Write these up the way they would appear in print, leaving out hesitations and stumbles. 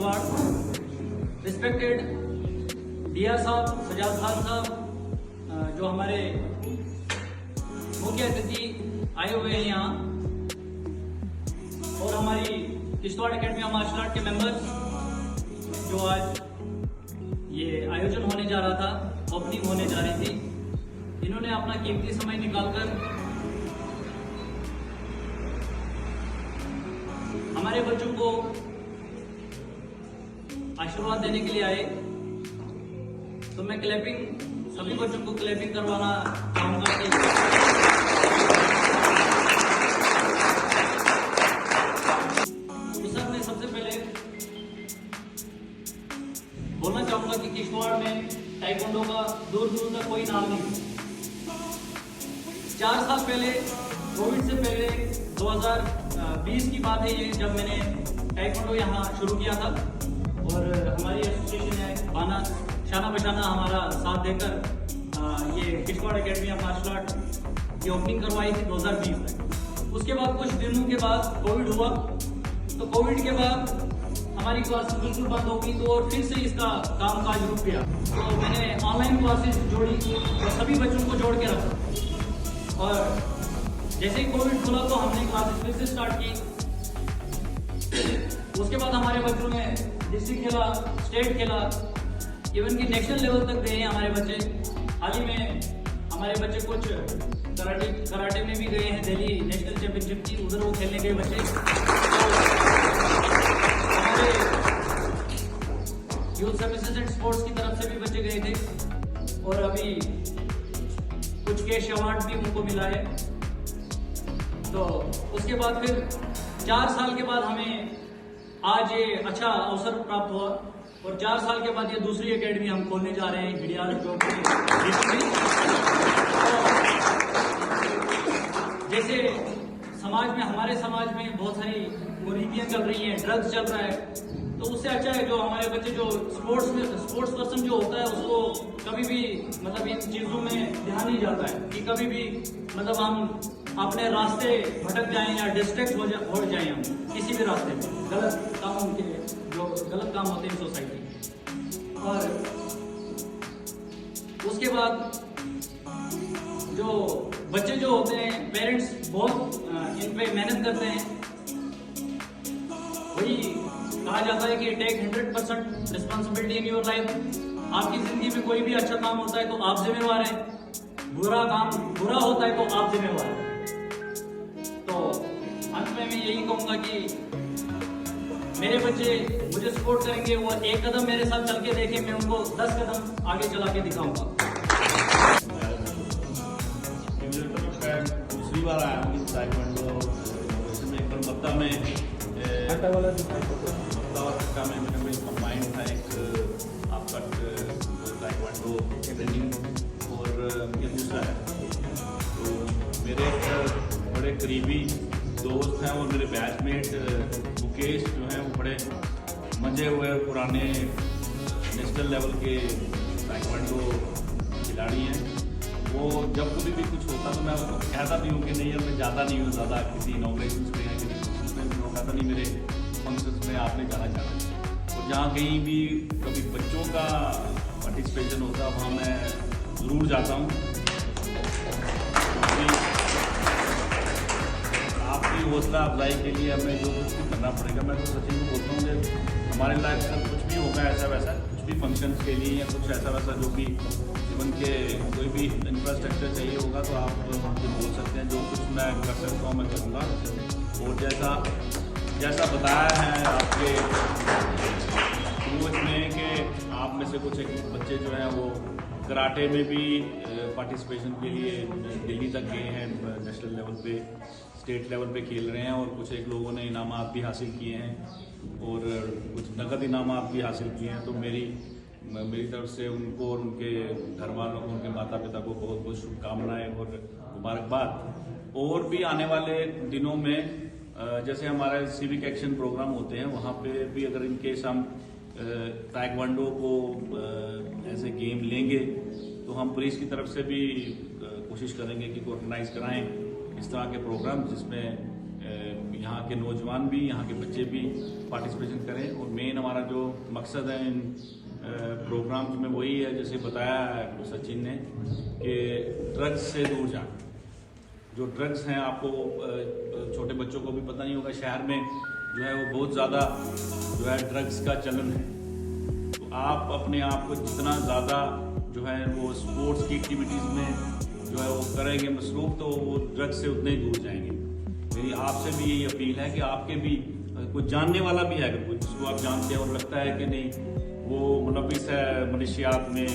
Award. Respected D R साहब, सजाद खान साहब, जो हमारे मुख्य अतिथि आए हुए हैं यहाँ, और हमारी Kishtwar academy of martial art के मेंबर्स, जो आज ये आयोजन होने जा रहा था, ओपनिंग होने जा रही थी, इन्होंने अपना कीमती समय निकालकर हमारे बच्चों को आशीर्वाद देने के लिए आए। तो मैं क्लैपिंग, सभी बच्चों को क्लैपिंग करवाना चाहूंगा कि तो सर, मैं सबसे पहले बोलना चाहूंगा कि किश्तवाड़ में ताइक्वांडो का दूर दूर तक कोई नाम नहीं। 4 साल पहले, कोविड से पहले 2020 की बात है ये, जब मैंने ताइक्वांडो यहाँ शुरू किया था, और हमारी एसोसिएशन है बाना शाना बशाना हमारा साथ देकर ये Kishtwar academy of martial art की ओपनिंग करवाई थी 2020 में। उसके बाद कुछ दिनों के बाद कोविड हुआ, तो कोविड के बाद हमारी क्लासेस बिल्कुल बंद हो गई, तो और फिर से इसका कामकाज रुक गया। तो मैंने ऑनलाइन क्लासेस जोड़ी और सभी बच्चों को जोड़ के रखा, और जैसे ही कोविड खुला तो हमने क्लासेस फिर से स्टार्ट की। उसके बाद हमारे बच्चों ने डिस्ट्रिक्ट खेला, स्टेट खेला, इवन कि नेशनल लेवल तक गए हैं हमारे बच्चे। हाल ही में हमारे बच्चे कुछ कराटे में भी गए हैं, दिल्ली नेशनल चैंपियनशिप की, उधर वो खेलने गए बच्चे। हमारे यूथ सर्विसेज एंड स्पोर्ट्स की तरफ से भी बच्चे गए थे, और अभी कुछ कैश अवार्ड भी उनको मिला है। तो उसके बाद फिर 4 साल के बाद हमें आज ये अच्छा अवसर प्राप्त हुआ, और 4 साल के बाद ये दूसरी एकेडमी हम खोलने जा रहे हैं हिडियाल जो जैसे समाज में, हमारे समाज में बहुत सारी कुरीतियां चल रही हैं, ड्रग्स चल रहा है, तो उससे अच्छा है जो हमारे बच्चे, जो स्पोर्ट्स पर्सन जो होता है, उसको कभी भी मतलब इन चीजों में ध्यान नहीं जाता है कि कभी भी मतलब हम अपने रास्ते भटक जाएं या डिस्ट्रैक्ट हो जाएं हम किसी भी रास्ते में, गलत कामों के, जो गलत काम होते हैं सोसाइटी में। और उसके बाद जो बच्चे जो होते हैं, पेरेंट्स बहुत इन पे मेहनत करते हैं। वही कहा जाता है कि take 100% responsibility in your life. आपकी जिंदगी में कोई भी अच्छा काम होता है तो आप जिम्मेवार हैं, बुरा काम बुरा होता है तो आप जिम्मेवार हैं। तो अंत में मैं यही कहूंगा कि मेरे बच्चे मुझे सपोर्ट करेंगे, वो एक कदम मेरे साथ चल के देखें, मैं उनको 10 कदम आगे चला के दिखाऊंगा। दूसरी बार आया हूँ ताइक्वांडो में, कोलकाता में मैंने कंबाइंड था एक आपका ताइक्वांडो ट्रेनिंग, और ये दूसरा है। तो मेरे बड़े करीबी दोस्त हैं और मेरे बैचमेट मुकेश जो हैं, वो बड़े मजे हुए पुराने नेशनल लेवल के ताइक्वांडो खिलाड़ी हैं। वो जब कभी भी कुछ होता तो मैं उसको कहता भी हूँ कि नहीं, अब मैं ज़्यादा नहीं हूँ, ज़्यादा किसी इनॉग्रेशन में या किसी फंक्शन में मैं कहता नहीं, मेरे फंक्शन में आपने जाना चाहता। और जहाँ कहीं भी कभी बच्चों का पार्टिसिपेशन होता है वहाँ मैं ज़रूर जाता हूँ। आपकी हौसला अफजाई के लिए हमें जो कुछ भी करना पड़ेगा। मैं तो सचिन को बोलता हूँ कि हमारे लाइफ का कुछ भी होगा ऐसा वैसा, कुछ भी फंक्शन के लिए या कुछ ऐसा वैसा जो भी जीवन के कोई भी इंफ्रास्ट्रक्चर चाहिए होगा तो आप मुझे बोल सकते हैं। जो कुछ मैं कर सकता हूँ मैं करूँगा। और जैसा बताया है आपके कोच ने कि आप में से कुछ एक बच्चे जो हैं वो कराटे में भी पार्टिसिपेशन के लिए दिल्ली तक गए हैं, नेशनल लेवल पे, स्टेट लेवल पे खेल रहे हैं, और कुछ एक लोगों ने इनामात भी हासिल किए हैं और कुछ नकद इनामात भी हासिल किए हैं। तो मेरी तरफ से उनको और उनके घर वालों को, उनके माता पिता को बहुत बहुत शुभकामनाएं और मुबारकबाद। और भी आने वाले दिनों में जैसे हमारे सिविक एक्शन प्रोग्राम होते हैं, वहाँ पे भी अगर इनकेस हम ताइक्वांडो को ऐसे गेम लेंगे तो हम पुलिस की तरफ से भी कोशिश करेंगे कि ऑर्गेनाइज कराएं इस तरह के प्रोग्राम, जिसमें यहाँ के नौजवान भी, यहाँ के बच्चे भी पार्टिसिपेशन करें। और मेन हमारा जो मकसद है इन प्रोग्राम्स में वही है, जैसे बताया है सचिन ने, कि ड्रग्स से दूर जाना। जो ड्रग्स हैं, आपको छोटे बच्चों को भी पता नहीं होगा, शहर में जो है वो बहुत ज़्यादा जो है ड्रग्स का चलन है। तो आप अपने आप को जितना ज़्यादा जो है वो स्पोर्ट्स की एक्टिविटीज़ में जो है वो करेंगे मसरूफ़, तो वो ड्रग्स से उतने ही दूर जाएंगे। मेरी आपसे भी यही अपील है कि आपके भी कोई जानने वाला भी है, अगर कोई जिसको आप जानते हैं और लगता है कि नहीं वो मुलविस है मनशियात में,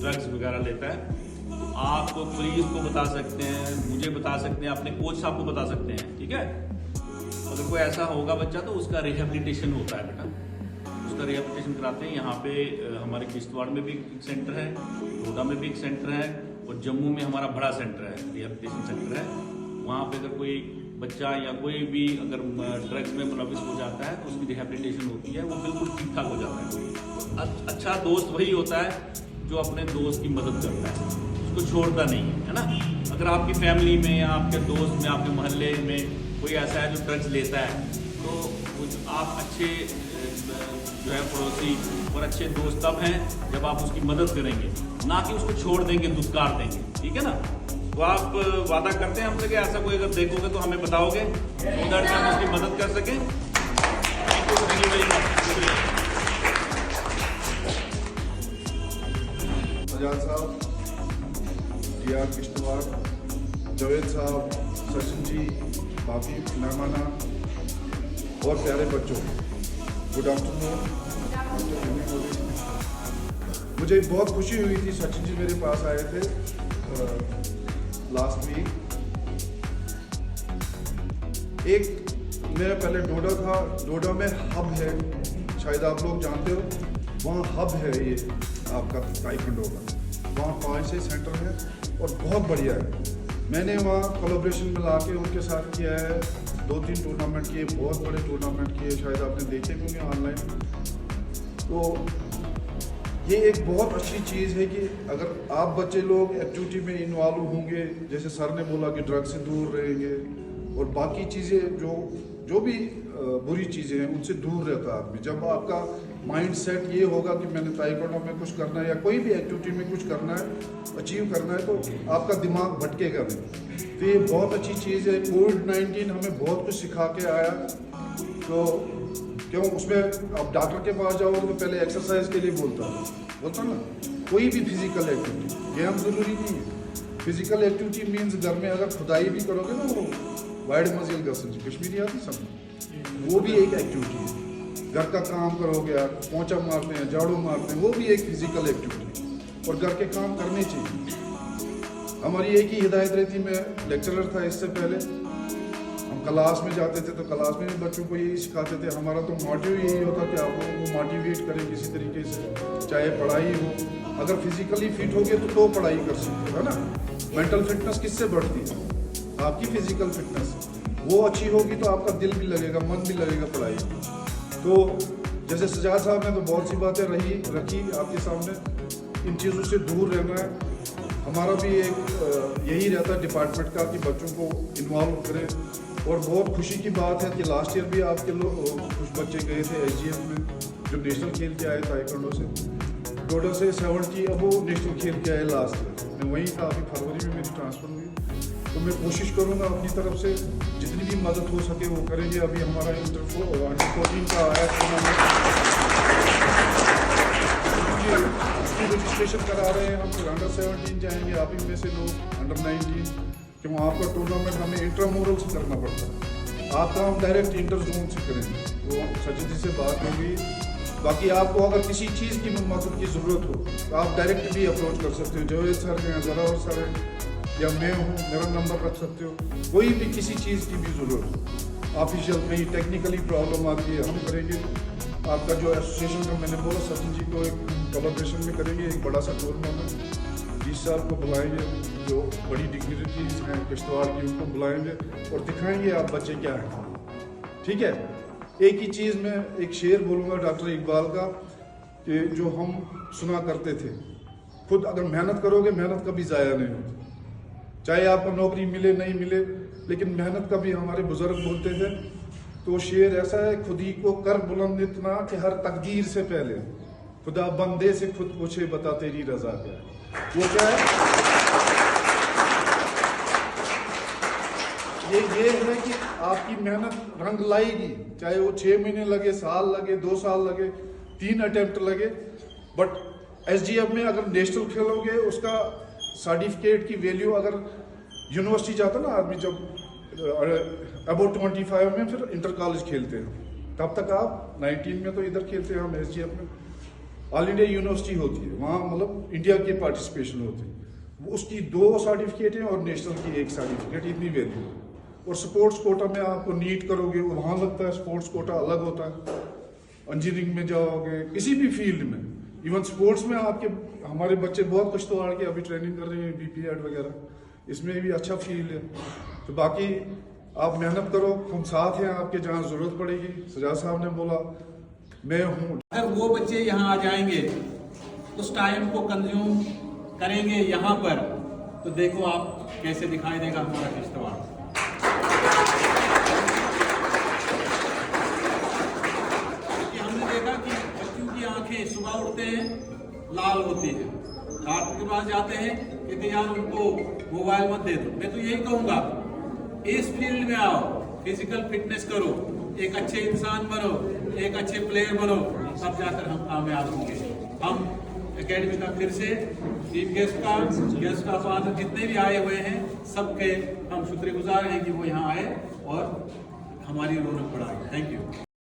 ड्रग्स वगैरह लेता है, तो आप पुलिस को बता सकते हैं, मुझे बता सकते हैं, अपने कोच साहब को बता सकते हैं। ठीक है, अगर कोई ऐसा होगा बच्चा तो उसका रिहेबिलिटेशन होता है बेटा, उसका रिहेबिलिटेशन कराते हैं। यहाँ पे हमारे किश्तवाड़ में भी एक सेंटर है, डोडा में भी एक सेंटर है, और जम्मू में हमारा बड़ा सेंटर है, रिहेबिलिटेशन सेंटर है। वहाँ पे अगर कोई बच्चा या कोई भी अगर ड्रग्स में मुलविस हो जाता है तो उसकी रिहेबिलिटेशन होती है, वो बिल्कुल ठीक ठाक हो जाता है। अच्छा दोस्त वही होता है जो अपने दोस्त की मदद करता है, उसको छोड़ता नहीं है ना। अगर आपकी फैमिली में या आपके दोस्त में, आपके मोहल्ले में कोई ऐसा है जो ड्रग्स लेता है, तो आप अच्छे जो है पड़ोसी और अच्छे दोस्त तब हैं जब आप उसकी मदद करेंगे, ना कि उसको छोड़ देंगे, दुत्कार देंगे। ठीक है ना। तो आप वादा करते हैं हमसे कि ऐसा कोई अगर देखोगे तो हमें बताओगे, उधर से हम उसकी मदद कर सकें। सजाद साहब, डीआर किश्तवाड़, जावेद साहब, सचिन जी, बाकी मेहमाना और प्यारे बच्चों, गुड आफ्टरनून। मुझे बहुत खुशी हुई थी, सचिन जी मेरे पास आए थे लास्ट वीक। एक मैं पहले डोडा था, डोडा में हब है, शायद आप लोग जानते हो, वहाँ हब है ये आपका ताइक्वांडो का, वहाँ 5-6 सेंटर है और बहुत बढ़िया है। मैंने वहाँ कोलैबोरेशन में ला के उनके साथ किया है, 2-3 टूर्नामेंट किए, बहुत बड़े टूर्नामेंट किए, शायद आपने देखे भी होंगे ऑनलाइन। तो ये एक बहुत अच्छी चीज़ है कि अगर आप बच्चे लोग एक्टिविटी में इन्वॉल्व होंगे, जैसे सर ने बोला कि ड्रग से दूर रहेंगे और बाकी चीज़ें जो भी बुरी चीज़ें हैं उनसे दूर रहता है आदमी। जब आपका माइंड सेट ये होगा कि मैंने ताइक्वांडो में कुछ करना है या कोई भी एक्टिविटी में कुछ करना है, अचीव करना है, तो आपका दिमाग भटकेगा नहीं। तो ये बहुत अच्छी चीज़ है। कोविड-19 हमें बहुत कुछ सिखा के आया, तो क्यों उसमें आप डॉक्टर के पास जाओगे तो पहले एक्सरसाइज के लिए बोलता ना, कोई भी फिजिकल एक्टिविटी, गेम जरूरी नहीं है। फिजिकल एक्टिविटी मीन्स घर में अगर खुदाई भी करोगे ना, वो वाइड मजिल गसन कश्मीरी आती समझ, वो भी एक एक्टिविटी है। घर का काम करोगे आप, पोंछा मारते हैं, झाड़ू मारते हैं, वो भी एक फिजिकल एक्टिविटी है और घर के काम करने चाहिए। हमारी एक ही हिदायत रहती, मैं लेक्चरर था इससे पहले, हम क्लास में जाते थे तो क्लास में भी बच्चों को यही सिखाते थे। हमारा तो मोटिव यही होता कि आप लोगों को मोटिवेट करें किसी तरीके से, चाहे पढ़ाई हो। अगर फिजिकली फिट हो गए तो पढ़ाई कर सकते हो, है ना। मेंटल फिटनेस किससे बढ़ती है? आपकी फिजिकल फिटनेस, वो अच्छी होगी तो आपका दिल भी लगेगा, मन भी लगेगा पढ़ाई में। तो जैसे सजाद साहब ने तो बहुत सी बातें रखी आपके सामने, इन चीज़ों से दूर रहना है। हमारा भी एक यही रहता है डिपार्टमेंट का कि बच्चों को इन्वॉल्व करें। और बहुत खुशी की बात है कि लास्ट ईयर भी आपके लोग कुछ बच्चे गए थे एसजीएफ में, जो नेशनल खेल के आए ताइक्वांडो से, डोडा से 70, अब वो नेशनल खेल के आए लास्ट ईयर। मैं वहीं था, अभी फरवरी में मेरी ट्रांसफ़र हुई। तो मैं कोशिश करूँगा अपनी तरफ से जितनी भी मदद हो सके वो करेंगे। अभी हमारा अंडर-14 का आया टूर्नामेंट, रजिस्ट्रेशन करा रहे हैं हम, फिर अंडर-17 जाएंगे, आप ही में से लोग अंडर-19, क्यों आपका टूर्नामेंट हमें इंट्रामोरल से करना पड़ता है, आपका हम डायरेक्ट इंटर जोन से करेंगे। तो सचिन जी से बात होगी। बाकी आपको अगर किसी चीज़ की मदद की ज़रूरत हो तो आप डायरेक्ट भी अप्रोच कर सकते हो। जावेद सर हैं, ज़रावर सर हैं, या मैं हूँ, मेरा नंबर रख सकते हो। कोई भी किसी चीज़ की भी ज़रूरत हो, ऑफिशियल कहीं टेक्निकली प्रॉब्लम आती है, हम करेंगे। आपका जो एसोसिएशन का मैंने बोला, सचिन जी को एक कोलैबोरेशन में करेंगे, एक बड़ा सा टूर्नामेंट 20 साल को बुलाएंगे, जो बड़ी डिग्निटीज हैं किश्तवाड़ की उनको बुलाएंगे और दिखाएंगे आप बच्चे क्या हैं। ठीक है। एक ही चीज़ में एक शेर बोलूँगा डॉक्टर इकबाल का, कि जो हम सुना करते थे, खुद अगर मेहनत करोगे मेहनत कभी ज़ाया नहीं होती, चाहे आपको नौकरी मिले नहीं मिले, लेकिन मेहनत कभी, हमारे बुजुर्ग बोलते थे तो शेर ऐसा है, खुदी को कर बुलंद इतना कि हर तकदीर से पहले खुदा बंदे से खुद पूछे बता तेरी रजा क्या है। वो क्या है, ये है कि आपकी मेहनत रंग लाएगी, चाहे वो 6 महीने लगे, साल लगे, 2 साल लगे, 3 अटेम्प्ट लगे। बट SGF में अगर नेशनल खेलोगे, उसका सर्टिफिकेट की वैल्यू, अगर यूनिवर्सिटी जाता ना आदमी, जब अबाउट 25 में फिर इंटर कॉलेज खेलते हैं, तब तक आप 19 में तो इधर खेलते हैं हम SGF में, ऑल इंडिया यूनिवर्सिटी होती है वहाँ, मतलब इंडिया की पार्टिसिपेशन होती है, वो उसकी 2 सर्टिफिकेट हैं और नेशनल की 1 सर्टिफिकेट, इतनी वैल्यू है। और स्पोर्ट्स कोटा में आपको नीट करोगे, वहाँ लगता है स्पोर्ट्स कोटा अलग होता है, इंजीनियरिंग में जाओगे, किसी भी फील्ड में, इवन स्पोर्ट्स में आपके हमारे बच्चे बहुत किश्तवाड़ के अभी ट्रेनिंग कर रहे हैं, BPED वगैरह, इसमें भी अच्छा फील्ड है। तो बाकी आप मेहनत करो, हम साथ हैं आपके जहाँ ज़रूरत पड़ेगी। सजाद साहब ने बोला मैं हूँ। अगर वो बच्चे यहाँ आ जाएंगे, उस टाइम को कंज्यूम करेंगे यहाँ पर, तो देखो आप कैसे दिखाई देगा हमारा किश्तवाड़। हमने देखा कि बच्चों की आंखें सुबह उठते हैं लाल होती है, डॉक्टर के पास जाते हैं कि यार उनको मोबाइल मत दे दो। मैं तो यही कहूँगा, इस फील्ड में आओ, फिजिकल फिटनेस करो, एक अच्छे इंसान बनो, एक अच्छे प्लेयर बनो, तब जाकर हम कामयाब होंगे। हम एकेडमी का फिर से चीफ गेस्ट का फादर जितने भी आए हुए हैं, सबके हम शुक्रगुजार हैं कि वो यहाँ आए और हमारी रौनक बढ़ाए। Thank you.